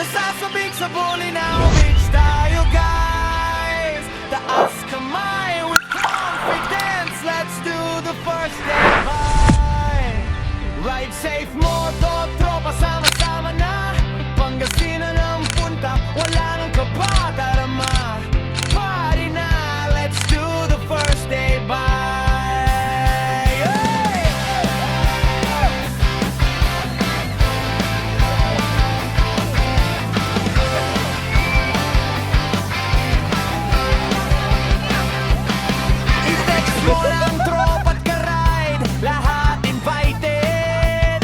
Nasasabik sa Bolinao Beach tayo guys. Taas kamay with confidence. Let's do the first day by. Ride safe, moto, tropa, sama-sama na. Pangasinan ang punta, wala nang kaba. Tarama, party na. Let's do the first day by. I-text mo lang tropa't ka-ride, lahat invited.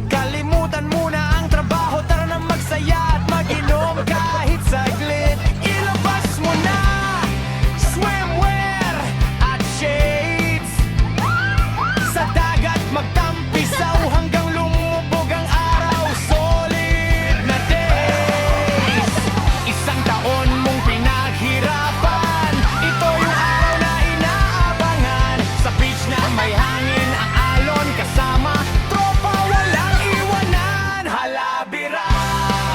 Kalimutan muna ang trabaho, tara na magsaya at mag-inom kahit saglit. Ilabas mo na swimwear at shades. Sa dagat magtampisaw hanggang lumubog ang araw. Solid na days, isang taon mong pinaghirapan. Ito yung araw na inaabangan. Sa beach na may hangin, ang alon kasama tropa, walang iwanan. Halabira,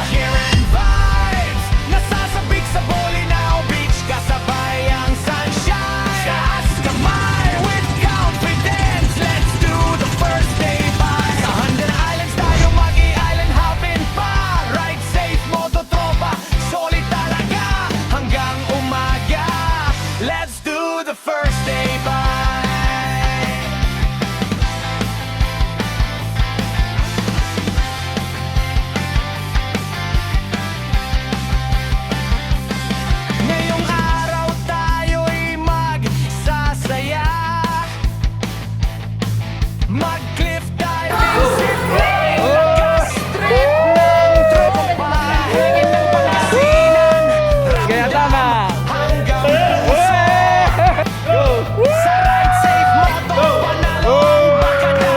cheer and vibes. Nasasabik sa Bolinao Beach, kasabay ang sunshine. Taas kamay with confidence. Let's do the first day by. Sa Handan Islands tayo mag-i-island hopping pa. Ride safe, moto tropa, solid talaga hanggang umaga. Let's do the first day by. Ngayong araw tayo'y magsasaya. Mag-cliff diving, zipline, lagas-trip ng tropa. Higit ng Pangasinan, Kaya tama. hanggang puso. Sa ride safe, moto, panalo ang bakada.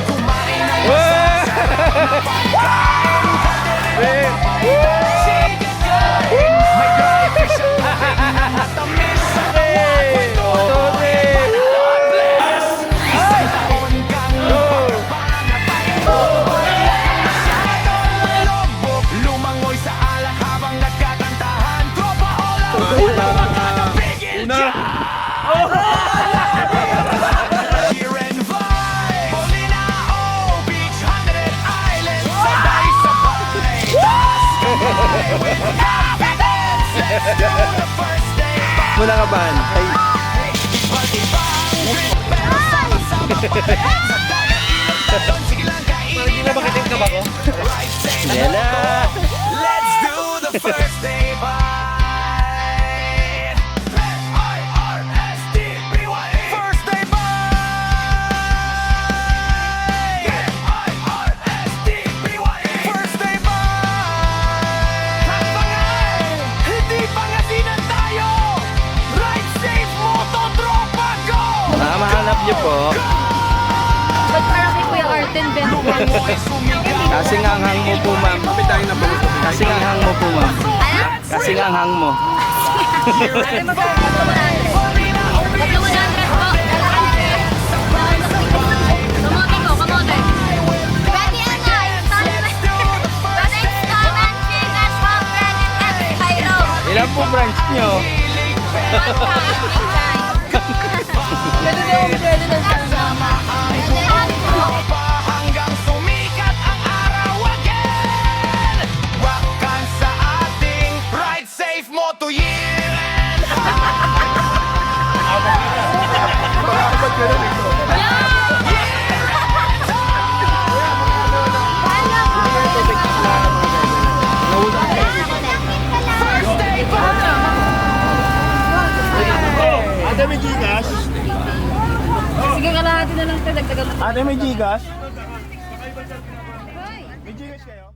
Kumain ng masasarap na pagkain. May dry fish at tubig na matamis sa tawag. God bless. Isang taon kang magpapanatay mo. Masyadong malubog, lumangoy sa alak habang nagkakantahan. Tropa, all out, walang makakapigil dyan. Cheer and vibe, Bolinao Beach, 100 Islands, sabay-sabay. Taas kamay with confidence. Let's do the first day by. Muna ka ba? Ay, Iba't-ibang trip, pero sama-sama pa rin. Sa dagat, ilog, talon, sige lang, kainin na makitim ka ba ko? Ride safe, Yala. let's do the first day by. I-R-S-T-B-Y-E. First day by. I-R-S-T-B-Y-E. First day by. Hanggang hindi Pangasinan tayo. Ride safe, moto, tropa, go! mahanap niyo po. Ba't parang kay Kuya Arten Ben? Kasi nga ang hang mo po, ma'am. Kasi nga ang hang mo po, ma'am. Ano? Kasi nga ang hang mo. Ate, magkakasya mo na ate. Tatlo 100 po. Kamote ko, kamote. Pwede ano, pwede installment, Gcash, Home Credit, and Cairo. Ilan po branch niyo? Hanggang sumikat ang araw again. Wakan sa ating ride safe moto year end. First day pa. Ate, may Gcash? Sige, kalahati na lang ito. Dagdagan mo. Ate, may Gcash? May Gcash kayo?